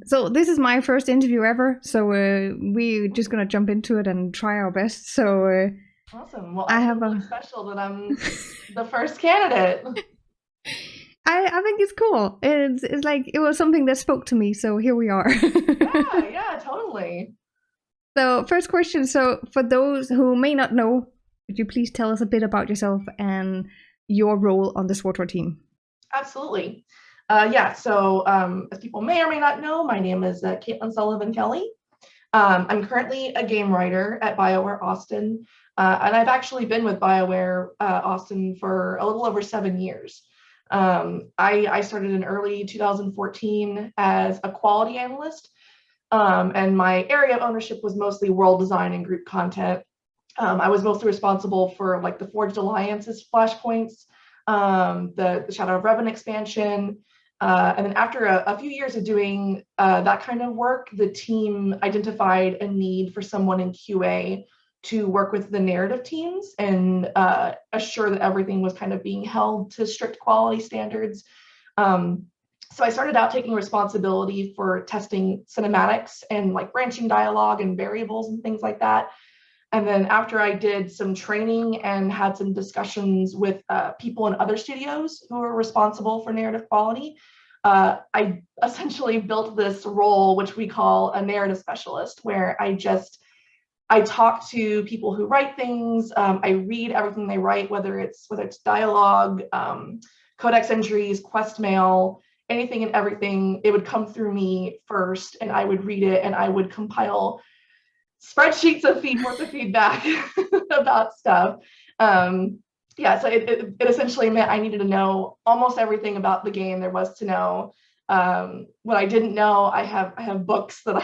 So this is my first interview ever, so we're just gonna jump into it and try our best. So Awesome. Well, I I have feel really a. special that I'm the first candidate. I think it's cool. It's like it was something that spoke to me, so here we are. Yeah, yeah, totally. So first question. So for those who may not know, could you please tell us a bit about yourself and your role on the SWTOR team? Absolutely. Yeah, so as people may or may not know, my name is Caitlin Sullivan Kelly. I'm currently a game writer at BioWare Austin, and I've actually been with BioWare Austin for a little over 7 years. I started in early 2014 as a quality analyst, and my area of ownership was mostly world design and group content. I was mostly responsible for like the Forged Alliance's Flashpoints, the Shadow of Revan expansion. And then after a few years of doing that kind of work, the team identified a need for someone in QA to work with the narrative teams and assure that everything was kind of being held to strict quality standards. So I started out taking responsibility for testing cinematics and like branching dialogue and variables and things like that. And then after I did some training and had some discussions with people in other studios who are responsible for narrative quality, I essentially built this role, which we call a narrative specialist, where I talk to people who write things. I read everything they write, whether it's dialogue, codex entries, quest mail, anything and everything. It would come through me first, and I would read it, and I would compile spreadsheets of worth of feedback about stuff. Yeah, so it essentially meant I needed to know almost everything about the game there was to know. What I didn't know, I have books that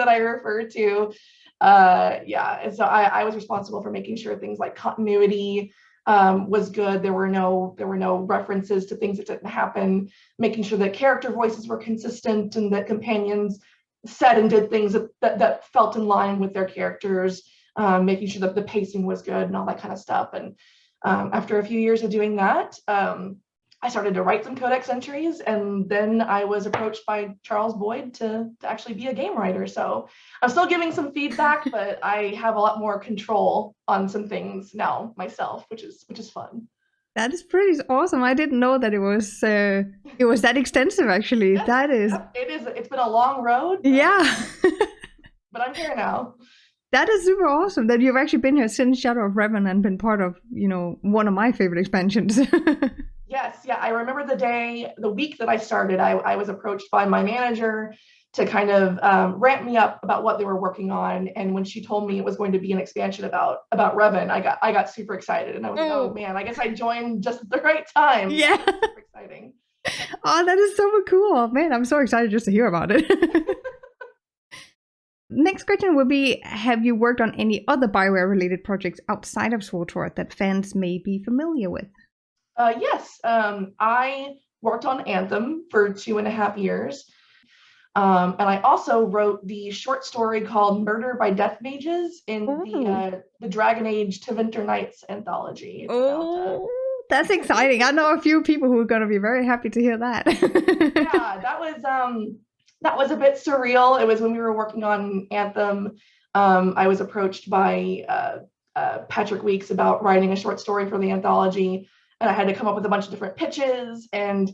I refer to. Yeah, and so I was responsible for making sure things like continuity was good. There were no references to things that didn't happen. Making sure that character voices were consistent and that companions said and did things that felt in line with their characters, making sure that the pacing was good and all that kind of stuff. And after a few years of doing that, I started to write some codex entries, and then I was approached by Charles Boyd to actually be a game writer. So I'm still giving some feedback, but I have a lot more control on some things now myself, which is fun. That is pretty awesome. I didn't know that it was that extensive. Actually, Yes, that is yep, it is. It's been a long road, yeah. but I'm here now. That is super awesome that you've actually been here since Shadow of Revan and been part of, one of my favorite expansions. Yes, yeah, I remember the week that I started, I was approached by my manager to kind of ramp me up about what they were working on. And when she told me it was going to be an expansion about Revan, I got super excited, and I was like, oh Oh, man, I guess I joined just at the right time. yeah. So it's super exciting. Oh, that is so cool. Man, I'm so excited just to hear about it. Next question would be, have you worked on any other BioWare related projects outside of SWTOR that fans may be familiar with? Yes, I worked on Anthem for 2.5 years. And I also wrote the short story called Murder by Death Mages in Oh. the Dragon Age Tevinter Nights anthology. It's about Oh, that's exciting. I know a few people who are going to be very happy to hear that. yeah, that was a bit surreal. It was when we were working on Anthem. I was approached by Patrick Weeks about writing a short story for the anthology, and I had to come up with a bunch of different pitches. And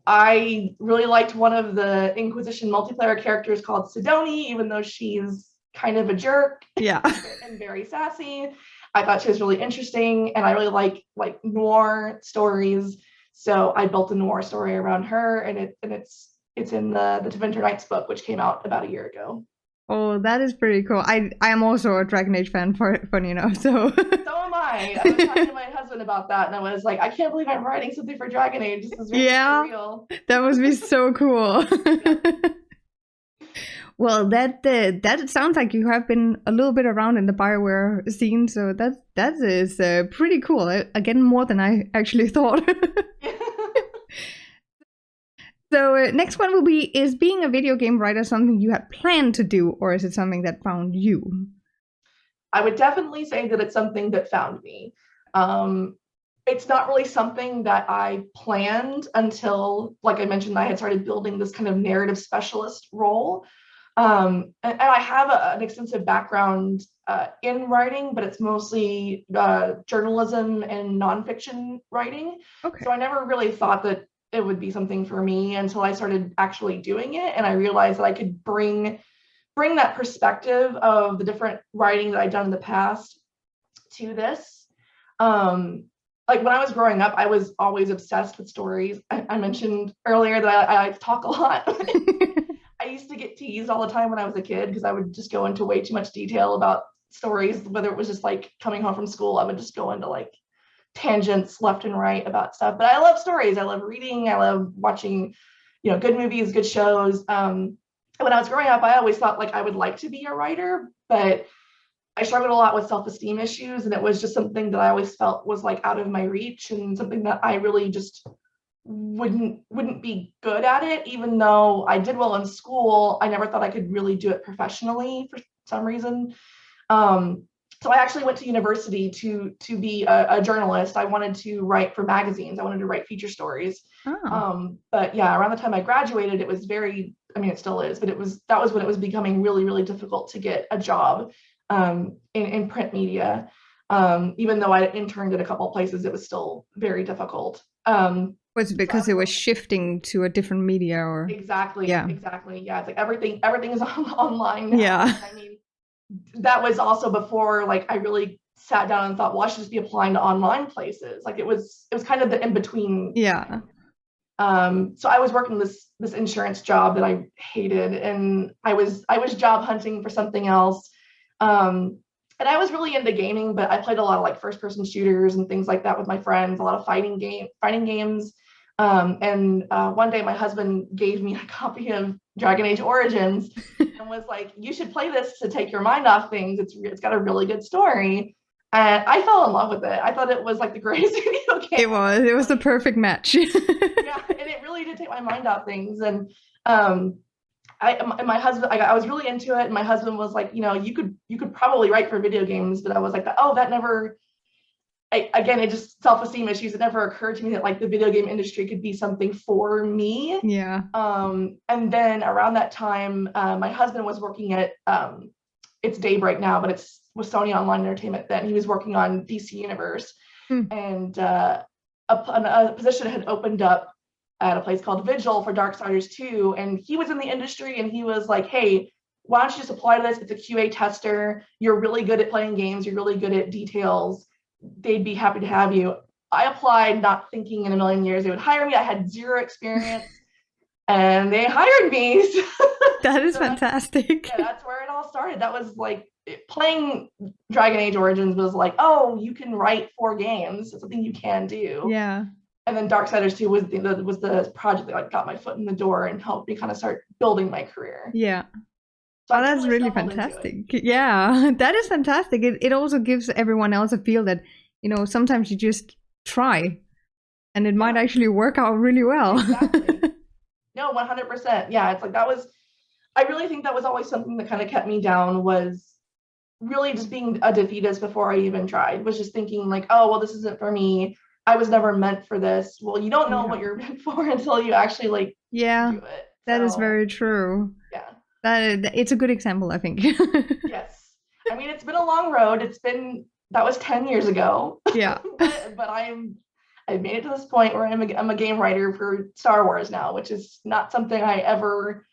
I really liked one of the Inquisition multiplayer characters called Sidoni, even though she's kind of a jerk Yeah. and very sassy. I thought she was really interesting, and I really like noir stories. So I built a noir story around her, and it's in the Tevinter Nights book, which came out about a year ago. Oh, that is pretty cool. I am also a Dragon Age fan, funny enough. So So am I. I was talking to my husband about that, and I was like, I can't believe I'm writing something for Dragon Age. This is very yeah, surreal. that must be so cool. Yep. Well, that sounds like you have been a little bit around in the Bioware scene, so that is pretty cool. Again, more than I actually thought. So next one will be: is being a video game writer something you had planned to do, or is it something that found you? I would definitely say that it's something that found me. Um, it's not really something that I planned until, like I mentioned, I had started building this kind of narrative specialist role. And I have an extensive background in writing, but it's mostly journalism and nonfiction writing. Okay. So I never really thought that it would be something for me until I started actually doing it, and I realized that I could bring that perspective of the different writing that I'd done in the past to this. Like when I was growing up, I was always obsessed with stories. I mentioned earlier that I talk a lot. I used to get teased all the time when I was a kid because I would just go into way too much detail about stories, whether it was just like coming home from school, I would just go into like tangents left and right about stuff. But I love stories. I love reading. I love watching, good movies, good shows. When I was growing up, I always thought like I would like to be a writer, but I struggled a lot with self-esteem issues, and it was just something that I always felt was like out of my reach and something that I really just wouldn't be good at it. Even though I did well in school, I never thought I could really do it professionally for some reason. So I actually went to university to be a journalist. I wanted to write for magazines. I wanted to write feature stories. But yeah, around the time I graduated, it was it still is, but that was when it was becoming really, really difficult to get a job in print media. Even though I interned at a couple of places, it was still very difficult. Was it because it was shifting to a different media, or? Exactly. Yeah. Exactly. Yeah. It's like everything is online now. Yeah. I mean, that was also before like I really sat down and thought, well, I should just be applying to online places. Like it was kind of the in between. Yeah. So I was working this insurance job that I hated, and I was job hunting for something else. And I was really into gaming, but I played a lot of like first person shooters and things like that with my friends, a lot of fighting games. And one day my husband gave me a copy of Dragon Age Origins and was like, you should play this to take your mind off things. It's got a really good story. And I fell in love with it. I thought it was like the greatest video game. It was the perfect match. Yeah, and it really did take my mind off things. And my husband, I was really into it, and my husband was like, you could probably write for video games, but I was like, oh, that never. Again, it just self-esteem issues. It never occurred to me that like the video game industry could be something for me. Yeah. And then around that time, my husband was working at it's Daybreak now, but it's with Sony Online Entertainment then. He was working on DC Universe, and a position had opened up at a place called Vigil for Darksiders 2, and he was in the industry, and he was like, hey, why don't you just apply to this? It's a QA tester. You're really good at playing games. You're really good at details. They'd be happy to have you. I applied not thinking in a million years they would hire me. I had zero experience, and they hired me. That is fantastic. That's where it all started. That was like playing Dragon Age Origins was like, oh, you can write 4 games. It's something you can do. Yeah. And then Darksiders 2 was the project that like got my foot in the door and helped me kind of start building my career. Yeah. So oh, that's really fantastic. Yeah, that is fantastic. It also gives everyone else a feel that, sometimes you just try and it might actually work out really well. Exactly. No, 100%. Yeah, it's like I really think that was always something that kind of kept me down, was really just being a defeatist before I even tried, was just thinking like, oh, well, this isn't for me. I was never meant for this. Well, you don't know what you're meant for until you actually like do it. That is very true. Yeah. It's a good example, I think. Yes. I mean, it's been a long road. That was 10 years ago. Yeah. but I've made it to this point where I'm a game writer for Star Wars now, which is not something I ever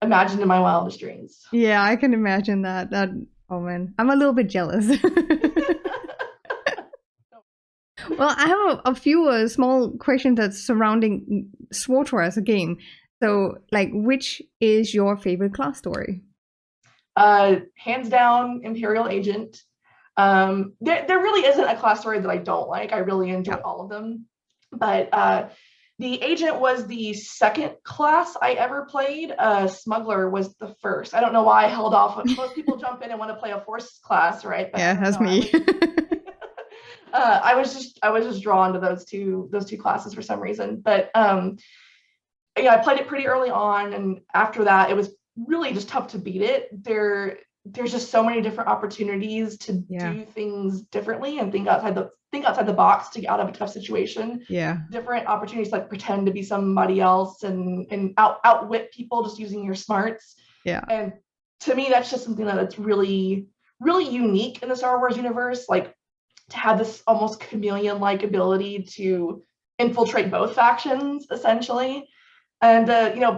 imagined in my wildest dreams. Yeah, I can imagine that. Oh man, I'm a little bit jealous. Well, I have a few small questions that's surrounding SWTOR as a game. So, like, which is your favorite class story? Hands down, Imperial Agent. There really isn't a class story that I don't like. I really enjoy all of them. But the Agent was the second class I ever played. Smuggler was the first. I don't know why I held off. Most people jump in and want to play a Force class, right? But yeah, that's me. I was just drawn to those two classes for some reason. But I played it pretty early on, and after that, it was really just tough to beat it. there's just so many different opportunities to Yeah. do things differently and think outside the box to get out of a tough situation. Yeah. Different opportunities like pretend to be somebody else and outwit people just using your smarts. Yeah. And to me, that's just something that's really, really unique in the Star Wars universe. Like to have this almost chameleon-like ability to infiltrate both factions, essentially. And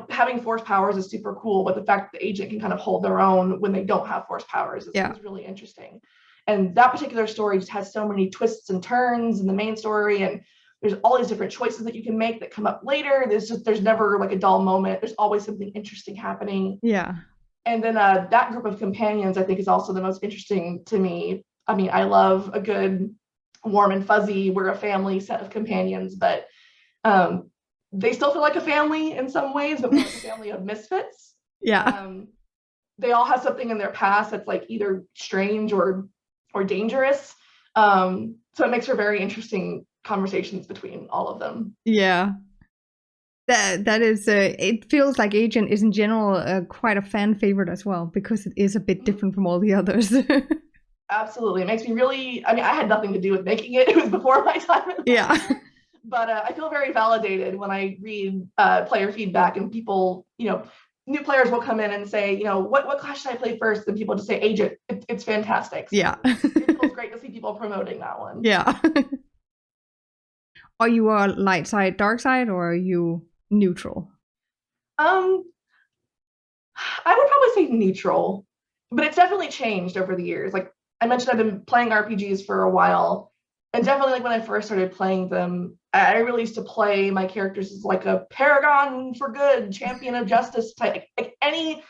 having force powers is super cool, but the fact that the agent can kind of hold their own when they don't have force powers is really interesting. And that particular story just has so many twists and turns in the main story, and there's all these different choices that you can make that come up later. There's never like a dull moment. There's always something interesting happening. Yeah. And then that group of companions, I think, is also the most interesting to me. I mean, I love a good warm and fuzzy, we're a family set of companions, but they still feel like a family in some ways, but more like a family of misfits. Yeah. They all have something in their past that's like either strange or dangerous. So it makes for very interesting conversations between all of them. Yeah. That is, it feels like Agent is in general quite a fan favorite as well, because it is a bit different from all the others. Absolutely. It makes me really, I mean, I had nothing to do with making it. It was before my time. Yeah. But I feel very validated when I read player feedback and people, new players will come in and say, what class should I play first? And people just say Agent. It's fantastic. So Yeah. it feels great to see people promoting that one. Yeah. Are you a light side, dark side, or are you neutral? I would probably say neutral, but it's definitely changed over the years. Like I mentioned, I've been playing RPGs for a while, and definitely like when I first started playing them, I really used to play my characters as like a paragon for good, champion of justice type. Like any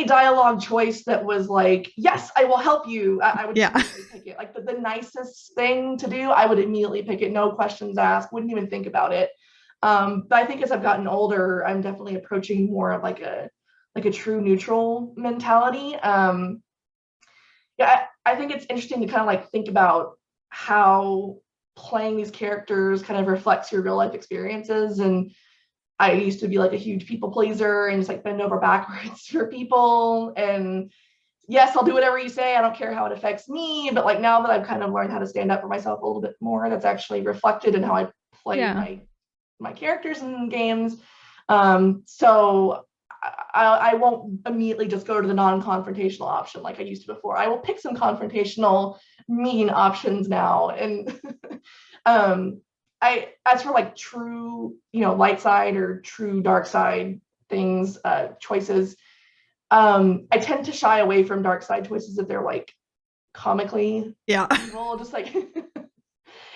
dialogue choice that was like, yes, I will help you, I would immediately pick it. Like the nicest thing to do, I would immediately pick it, no questions asked, wouldn't even think about it. But I think as I've gotten older, I'm definitely approaching more of like a true neutral mentality. I think it's interesting to kind of like think about how playing these characters kind of reflects your real life experiences. And I used to be like a huge people pleaser and just like bend over backwards for people. And yes, I'll do whatever you say. I don't care how it affects me. But like now that I've kind of learned how to stand up for myself a little bit more, that's actually reflected in how I play my characters in games. So I won't immediately just go to the non-confrontational option like I used to before. I will pick some confrontational, mean options now. And as for like true, light side or true dark side things, choices, I tend to shy away from dark side choices if they're like comically evil, just like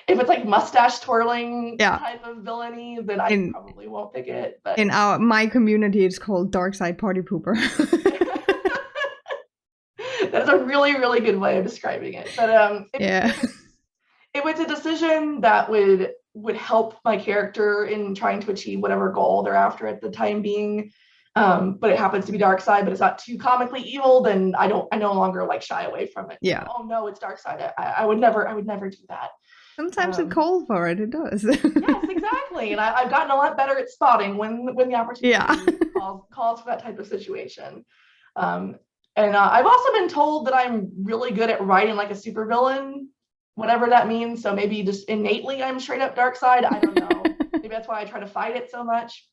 if it's like mustache twirling type of villainy, then I probably won't pick it. But in my community, it's called Dark Side Party Pooper. That's a really, really good way of describing it. But if it's a decision that would help my character in trying to achieve whatever goal they're after at the time being, but it happens to be dark side, but it's not too comically evil, then I no longer like shy away from it. Yeah. Oh no, it's dark side. I would never do that. Sometimes it calls for it. It does. Yes, exactly. And I've gotten a lot better at spotting when the opportunity calls for that type of situation. And I've also been told that I'm really good at writing like a supervillain, whatever that means. So maybe just innately I'm straight up dark side. I don't know. Maybe that's why I try to fight it so much.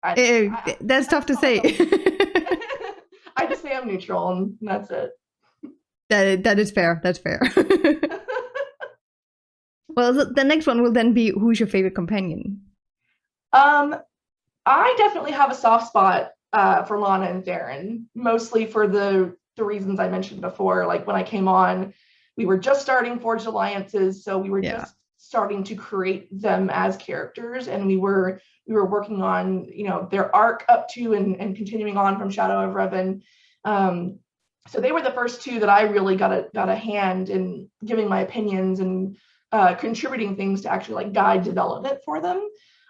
That's tough to say. I just say I'm neutral and that's it. That is fair. That's fair. Well, the next one will then be, who's your favorite companion? I definitely have a soft spot for Lana and Theron, mostly for the reasons I mentioned before. Like when I came on, we were just starting Forged Alliances, so we were just starting to create them as characters, and we were working on their arc up to and continuing on from Shadow of Revan. So they were the first two that I really got a hand in giving my opinions and contributing things to actually like guide development for them.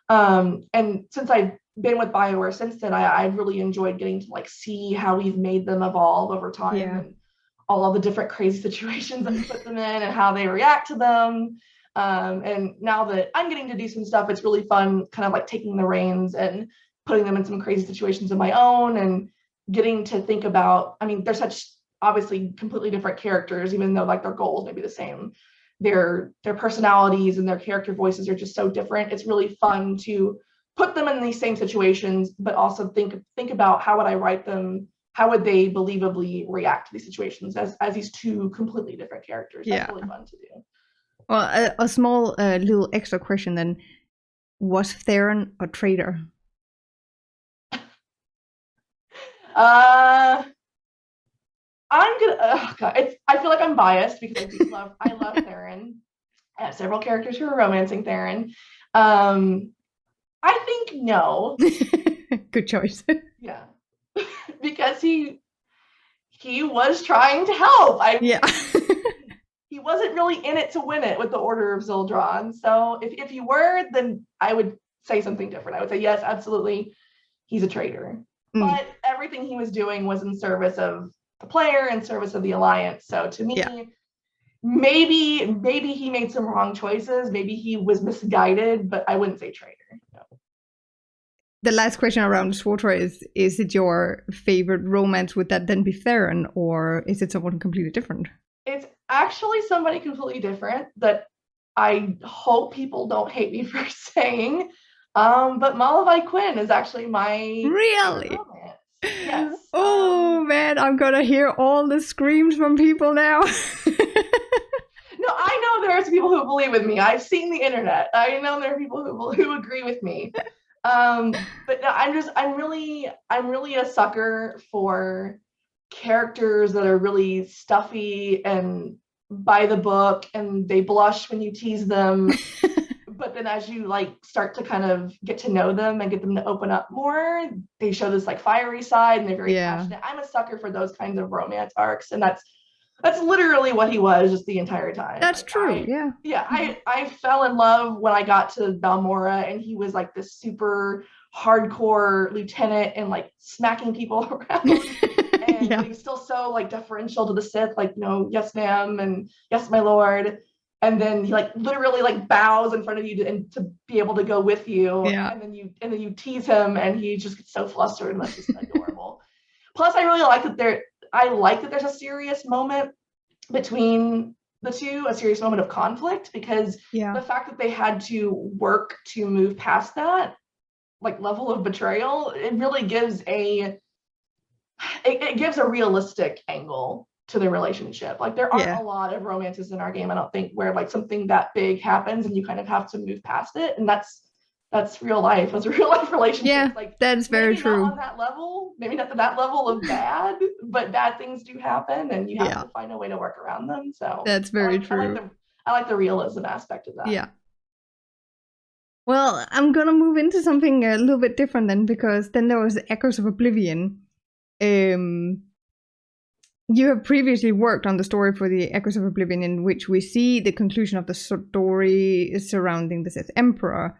And since I've been with BioWare since then, I've really enjoyed getting to like see how we've made them evolve over time and all of the different crazy situations that we put them in and how they react to them. And now that I'm getting to do some stuff, it's really fun kind of like taking the reins and putting them in some crazy situations of my own and getting to think about, I mean, they're such obviously completely different characters, even though like their goals may be the same. Their personalities and their character voices are just so different. It's really fun to put them in these same situations, but also think about how would I write them? How would they believably react to these situations as these two completely different characters? That's really fun to do. Well, a small little extra question then. Was Theron a traitor? I'm gonna. Oh God, I feel like I'm biased because I love Theron. I have several characters who are romancing Theron. I think no. Good choice. Yeah, because he was trying to help. He wasn't really in it to win it with the Order of Zildron. So if he were, then I would say something different. I would say yes, absolutely, he's a traitor. But everything he was doing was in service of the player, in service of the Alliance. So to me, maybe he made some wrong choices. Maybe he was misguided, but I wouldn't say traitor. No. The last question around SWTOR is it your favorite romance? Would that then be Theron, or is it someone completely different? It's actually somebody completely different that I hope people don't hate me for saying. But Malavai Quinn is actually my really romance. Yes. Oh man, I'm gonna hear all the screams from people now. No, I know there's people who believe with me. I've seen the internet. I know there are people who agree with me. But no, I'm really a sucker for characters that are really stuffy and by the book, and they blush when you tease them. But then as you like start to kind of get to know them and get them to open up more, they show this like fiery side and they're very passionate. I'm a sucker for those kinds of romance arcs, and that's literally what he was just the entire time. That's like, true. I fell in love when I got to Balmora, and he was like this super hardcore lieutenant and like smacking people around and but he's still so like deferential to the Sith, like, you know, yes ma'am and yes my lord. And then he like literally like bows in front of you to be able to go with you. And then you tease him and he just gets so flustered, and that's just adorable. Plus I really like that there's a serious moment between the two, a serious moment of conflict, because the fact that they had to work to move past that like level of betrayal, it really gives it gives a realistic angle to the relationship. Like there aren't a lot of romances in our game, I don't think, where like something that big happens and you kind of have to move past it. And that's real life. That's a real life relationship. Yeah, like that's very true. Not on that level, maybe not to that level of bad, but bad things do happen, and you have to find a way to work around them. So that's very true. I like the realism aspect of that. Yeah. Well, I'm gonna move into something a little bit different then, because then there was Echoes of Oblivion. You have previously worked on the story for the Echoes of Oblivion, in which we see the conclusion of the story surrounding the Sith Emperor.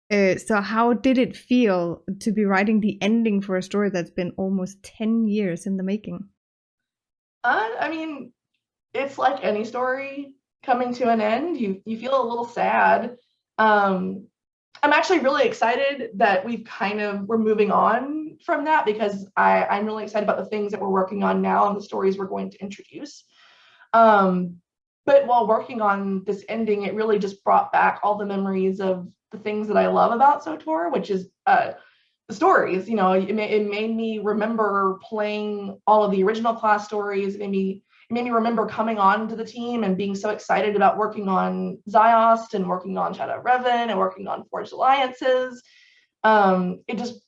So how did it feel to be writing the ending for a story that's been almost 10 years in the making? I mean, it's like any story coming to an end. You feel a little sad. I'm actually really excited that we're moving on from that, because I'm really excited about the things that we're working on now and the stories we're going to introduce. But while working on this ending, it really just brought back all the memories of the things that I love about SWTOR, which is the stories. You know, it made me remember playing all of the original class stories. It made me remember coming on to the team and being so excited about working on Ziost and working on Shadow Revan and working on Forged Alliances. It just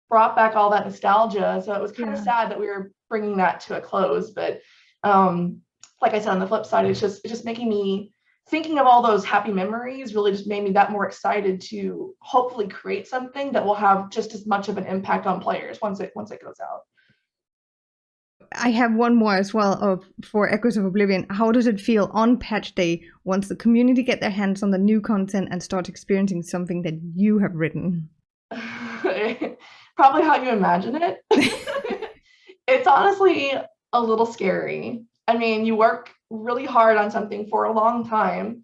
brought back all that nostalgia. So it was kind of sad that we were bringing that to a close. But like I said, on the flip side, it's just making me thinking of all those happy memories really just made me that more excited to hopefully create something that will have just as much of an impact on players once it goes out. I have one more as well for Echoes of Oblivion. How does it feel on patch day once the community get their hands on the new content and start experiencing something that you have written? Probably how you imagine it. It's honestly a little scary. I mean, you work really hard on something for a long time.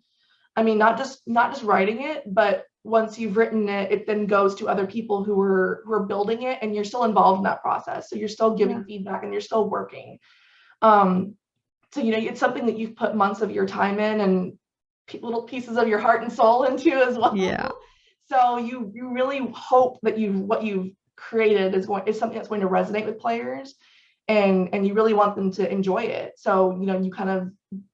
I mean, not just writing it, but once you've written it, it then goes to other people who are building it, and you're still involved in that process. So you're still giving feedback and you're still working. So, it's something that you've put months of your time in and little pieces of your heart and soul into as well. Yeah. So you really hope that what you've created is something that's going to resonate with players, and you really want them to enjoy it. So, you kind of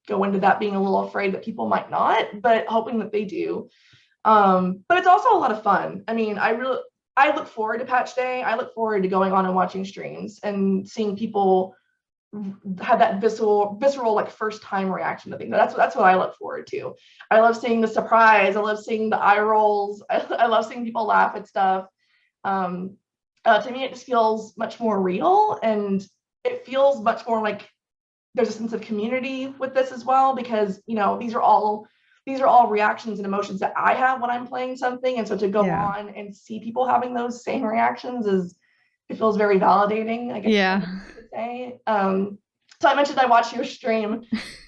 go into that being a little afraid that people might not, but hoping that they do. But it's also a lot of fun. I mean, I look forward to patch day. I look forward to going on and watching streams and seeing people have that visceral like first time reaction to things. That's what I look forward to. I love seeing the surprise. I love seeing the eye rolls. I love seeing people laugh at stuff. To me, it just feels much more real, and it feels much more like there's a sense of community with this as well, because these are all reactions and emotions that I have when I'm playing something, and so to go on and see people having those same reactions it feels very validating, I guess I could say. So I mentioned I watched your stream,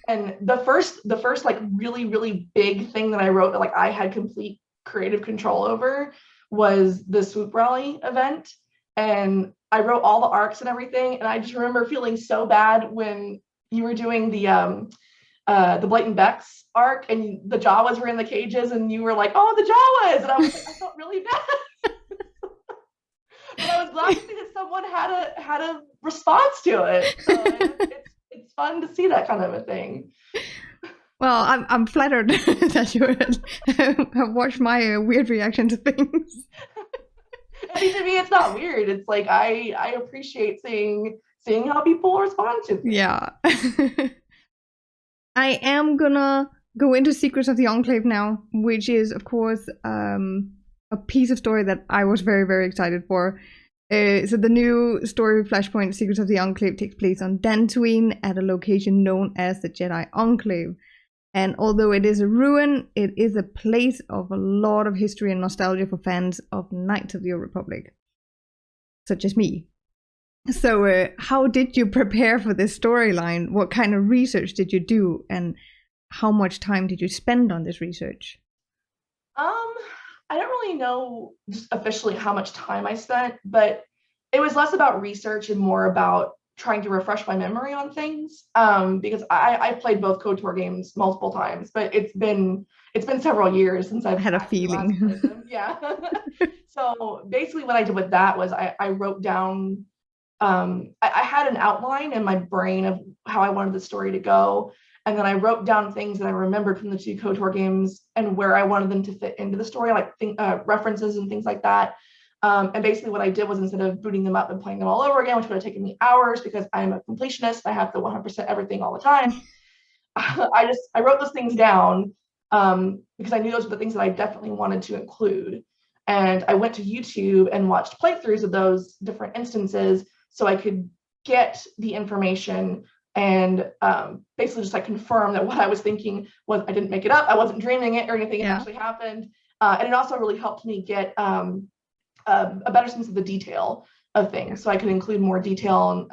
and the first like really, really big thing that I wrote that like I had complete creative control over was the swoop rally event. And I wrote all the arcs and everything, and I just remember feeling so bad when you were doing the Blatant Becks arc, and the Jawas were in the cages, and you were like, "Oh, the Jawas," and I was like, I felt really bad. But I was glad to see that someone had a response to it. So it's fun to see that kind of a thing. Well, I'm flattered that you have watched my weird reaction to things. I mean, to me, it's not weird. It's like I appreciate seeing how people respond to things. Yeah. I am gonna go into Secrets of the Enclave now, which is, of course, a piece of story that I was very, very excited for. So the new story, Flashpoint, Secrets of the Enclave, takes place on Dantooine at a location known as the Jedi Enclave. And although it is a ruin, it is a place of a lot of history and nostalgia for fans of Knights of the Old Republic, such as me. So how did you prepare for this storyline? What kind of research did you do? And how much time did you spend on this research? I don't really know just officially how much time I spent, but it was less about research and more about trying to refresh my memory on things. Because I played both KOTOR games multiple times, but it's been several years since I've had a feeling. Played them. Yeah. So basically what I did with that was I wrote down, I had an outline in my brain of how I wanted the story to go. And then I wrote down things that I remembered from the two KOTOR games and where I wanted them to fit into the story, like references and things like that. And basically what I did was, instead of booting them up and playing them all over again, which would have taken me hours because I'm a completionist, I have to 100% everything all the time. I wrote those things down because I knew those were the things that I definitely wanted to include. And I went to YouTube and watched playthroughs of those different instances so I could get the information and basically just like confirm that what I was thinking was, I didn't make it up, I wasn't dreaming it or anything. It actually happened. And it also really helped me get a better sense of the detail of things, so I could include more detail.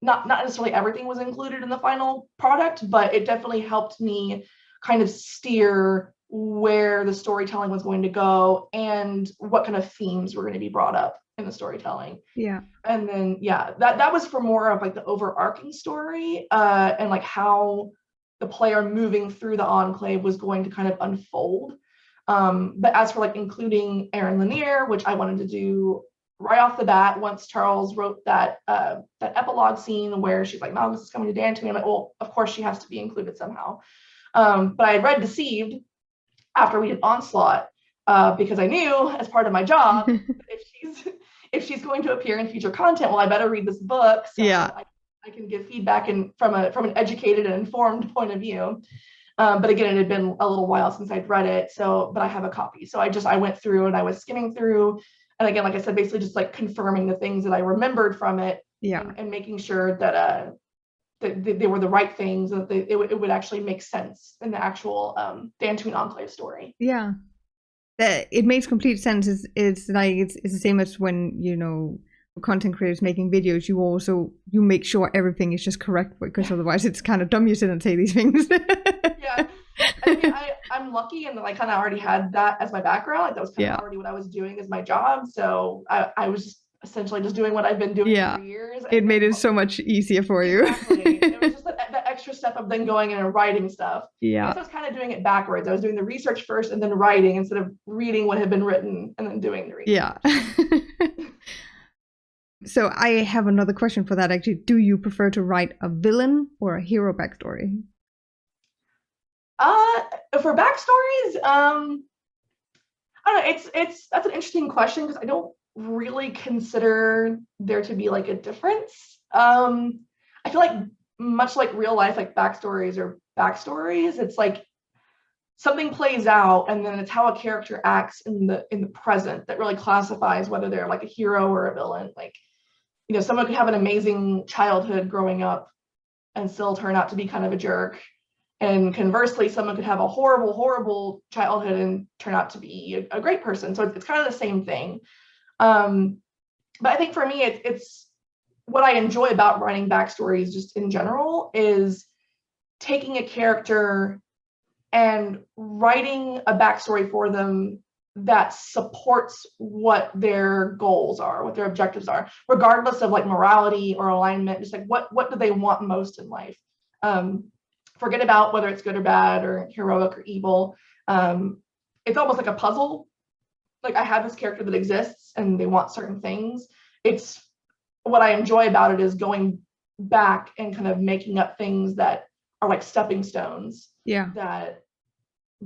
Not necessarily everything was included in the final product, but it definitely helped me kind of steer where the storytelling was going to go and what kind of themes were going to be brought up in the storytelling. Yeah. And then that was for more of like the overarching story and like how the player moving through the Enclave was going to kind of unfold. But as for like including Erin Lanier, which I wanted to do right off the bat, once Charles wrote that epilogue scene where she's like, Malgus is coming to Dantooine, I'm like, well, of course she has to be included somehow. But I read Deceived after we did Onslaught because I knew, as part of my job, if she's going to appear in future content, well, I better read this book so I can give feedback and from an educated and informed point of view. But again, it had been a little while since I'd read it, but I have a copy. So I went through and I was skimming through, and again, like I said, basically just like confirming the things that I remembered from it, and making sure that they were the right things, that it would actually make sense in the actual Dantooine Enclave story. Yeah, it makes complete sense. It's like it's the same as when content creators making videos, you make sure everything is just correct, because otherwise it's kind of dumb you sit and say these things. Yeah, I mean, I'm lucky in that I kind of already had that as my background. Like that was kind of already what I was doing as my job. So I was essentially just doing what I've been doing for years. It made it so much easier for you. Exactly. step of then going in and writing stuff. Yeah. So I was kind of doing it backwards. I was doing the research first and then writing instead of reading what had been written and then doing the research. Yeah. So I have another question for that actually. Do you prefer to write a villain or a hero backstory? For backstories, I don't know. That's an interesting question because I don't really consider there to be like a difference. I feel like much like real life, like backstories or backstories, it's like something plays out and then it's how a character acts in the present that really classifies whether they're like a hero or a villain. Like, you know, someone could have an amazing childhood growing up and still turn out to be kind of a jerk. And conversely, someone could have a horrible, horrible childhood and turn out to be a great person. So it's kind of the same thing. But I think for me, it's what I enjoy about writing backstories just in general is taking a character and writing a backstory for them that supports what their goals are, what their objectives are, regardless of like morality or alignment, just like what do they want most in life? Forget about whether it's good or bad or heroic or evil. It's almost like a puzzle. Like I have this character that exists and they want certain things. It's what I enjoy about it is going back and kind of making up things that are like stepping stones. Yeah. That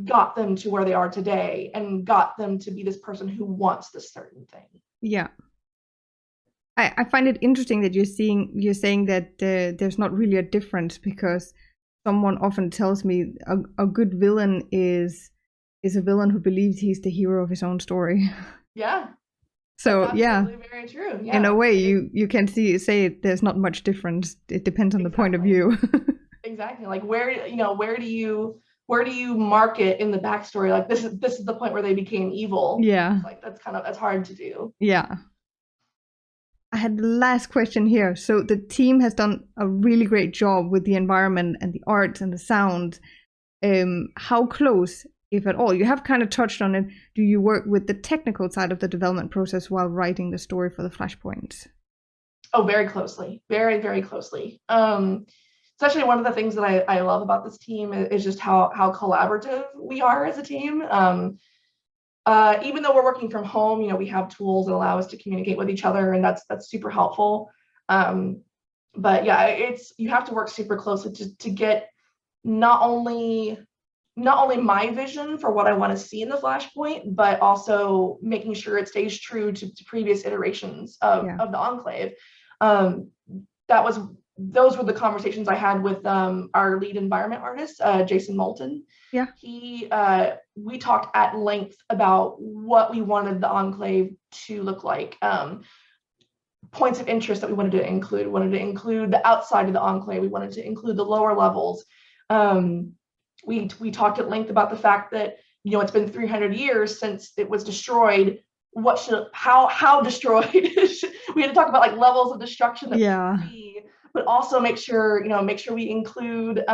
got them to where they are today and got them to be this person who wants this certain thing. Yeah. I find it interesting that you're saying that there's not really a difference, because someone often tells me a good villain is a villain who believes he's the hero of his own story. Yeah. So yeah, very true. Yeah. In a way, you can say there's not much difference. It depends on the point of view. Exactly. Like where do you mark it in the backstory? Like this is the point where they became evil. Yeah. It's like that's hard to do. Yeah. I had the last question here. So the team has done a really great job with the environment and the art and the sound. How close, if at all, you have kind of touched on it, do you work with the technical side of the development process while writing the story for the Flashpoint? Oh, very closely. Very, very closely. It's actually one of the things that I love about this team is just how collaborative we are as a team. Even though we're working from home, you know, we have tools that allow us to communicate with each other, and that's super helpful. But yeah, you have to work super closely to get not only my vision for what I want to see in the Flashpoint, but also making sure it stays true to previous iterations of the Enclave. Those were the conversations I had with our lead environment artist, Jason Moulton. Yeah. We talked at length about what we wanted the Enclave to look like. Points of interest that we wanted to include. We wanted to include the outside of the Enclave. We wanted to include the lower levels. We talked at length about the fact that, you know, it's been 300 years since it was destroyed. How destroyed? We had to talk about like levels of destruction that we see, but also make sure we include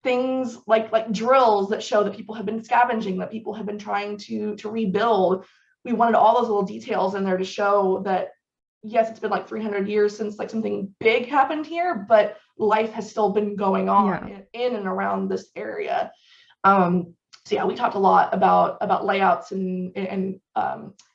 things like drills that show that people have been scavenging, that people have been trying to rebuild. We wanted all those little details in there to show that, yes, it's been like 300 years since like something big happened here, but life has still been going on in and around this area. So yeah, we talked a lot about layouts and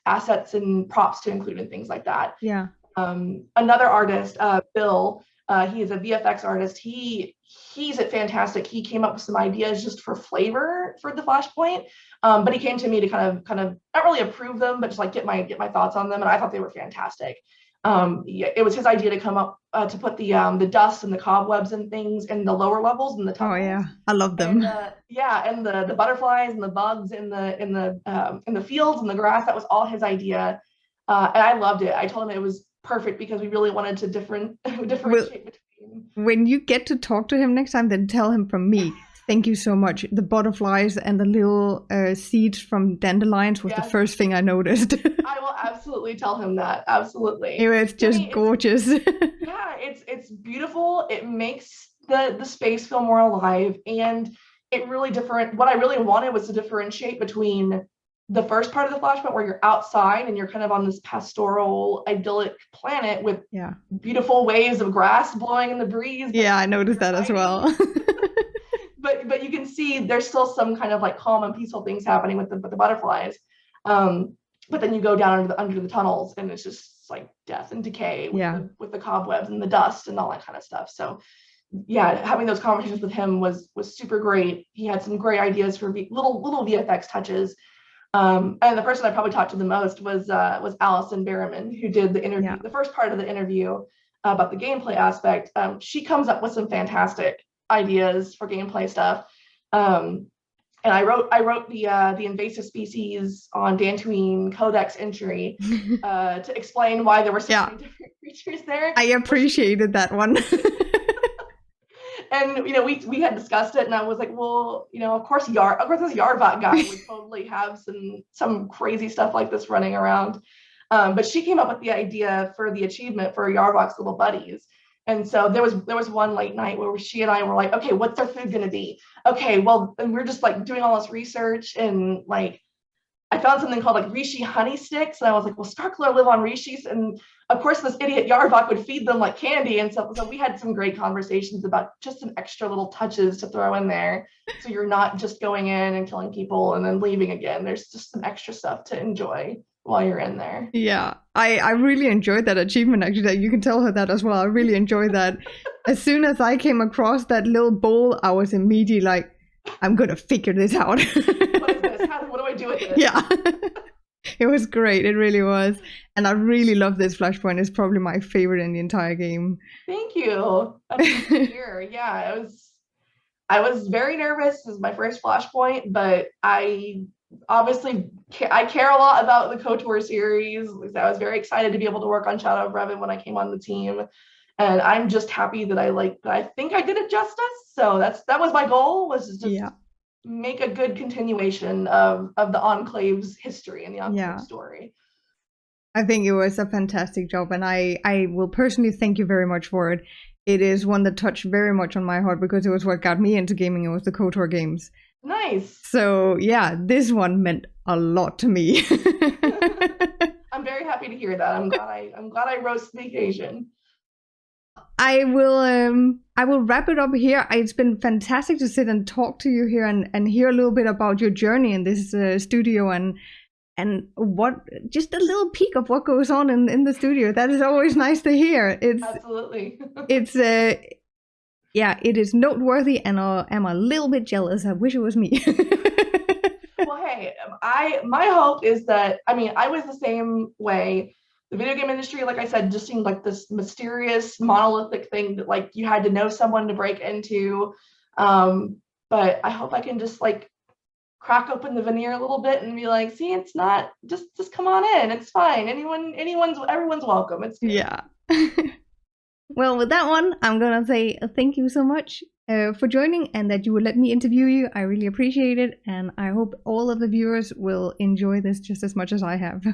assets and props to include and things like that. Yeah. Another artist, Bill, he is a VFX artist. He's fantastic. He came up with some ideas just for flavor for the Flashpoint, but he came to me to kind of not really approve them, but just like get my thoughts on them, and I thought they were fantastic. It was his idea to come up to put the dust and the cobwebs and things in the lower levels and the tunnels. Oh yeah, I love them. And the butterflies and the bugs in the fields and the grass. That was all his idea, and I loved it. I told him it was perfect because we really wanted to differentiate between. When you get to talk to him next time, then tell him from me, thank you so much. The butterflies and the little seeds from dandelions was the first thing I noticed. I will absolutely tell him that. Absolutely. It's just gorgeous. Yeah, it's beautiful. It makes the space feel more alive, and it really what I really wanted was to differentiate between the first part of the Flashpoint where you're outside and you're kind of on this pastoral, idyllic planet with beautiful waves of grass blowing in the breeze. Yeah, I noticed that as well. but you can see there's still some kind of like calm and peaceful things happening with the butterflies. But then you go down under the tunnels and it's just like death and decay with the cobwebs and the dust and all that kind of stuff. So yeah, having those conversations with him was super great. He had some great ideas for little VFX touches. And the person I probably talked to the most was Allison Berriman, who did the interview, the first part of the interview about the gameplay aspect. She comes up with some fantastic ideas for gameplay stuff. And I wrote the invasive species on Dantooine Codex entry to explain why there were so many different creatures there. I appreciated that one. And we had discussed it, and I was like, well, of course this Yardbot guy would totally have some crazy stuff like this running around. But she came up with the idea for the achievement for Yardbot's little buddies. And so there was one late night where she and I were like, okay, what's their food gonna be? Okay, well, and we're just like doing all this research, and like I found something called like Reishi honey sticks, and I was like, well, Starkler live on Reishis, and of course this idiot Yardbot would feed them like candy and stuff. So we had some great conversations about just some extra little touches to throw in there, so you're not just going in and killing people and then leaving again. There's just some extra stuff to enjoy while you're in there. Yeah, I really enjoyed that achievement, actually. You can tell her that as well. I really enjoyed that. As soon as I came across that little bowl, I was immediately like, I'm gonna figure this out. What is this? What do I do with this? Yeah. It was great. It really was. And I really love this Flashpoint. It's probably my favorite in the entire game. Thank you. That's good to hear. Yeah, I was very nervous. This is my first Flashpoint, but I care a lot about the KOTOR series. I was very excited to be able to work on Shadow of Revan when I came on the team, and I'm just happy that I think I did it justice. So that was my goal, was to just make a good continuation of the Enclave's history and the Enclave story. I think it was a fantastic job, and I will personally thank you very much for it. It is one that touched very much on my heart because it was what got me into gaming. It was the KOTOR games. Nice. So yeah, this one meant a lot to me. I'm very happy to hear that. I'm glad I rose to the occasion. I will wrap it up here. It's been fantastic to sit and talk to you here and hear a little bit about your journey in this studio and what, just a little peek of what goes on in the studio. That is always nice to hear. Absolutely. Yeah, it is noteworthy, and I'm a little bit jealous. I wish it was me. Well, hey, my hope is that, I was the same way. The video game industry, like I said, just seemed like this mysterious, monolithic thing that like you had to know someone to break into. But I hope I can just like crack open the veneer a little bit and be like, see, it's not, just come on in. It's fine. Everyone's welcome. It's good. Yeah. Well, with that one, I'm going to say thank you so much for joining, and that you would let me interview you. I really appreciate it, and I hope all of the viewers will enjoy this just as much as I have.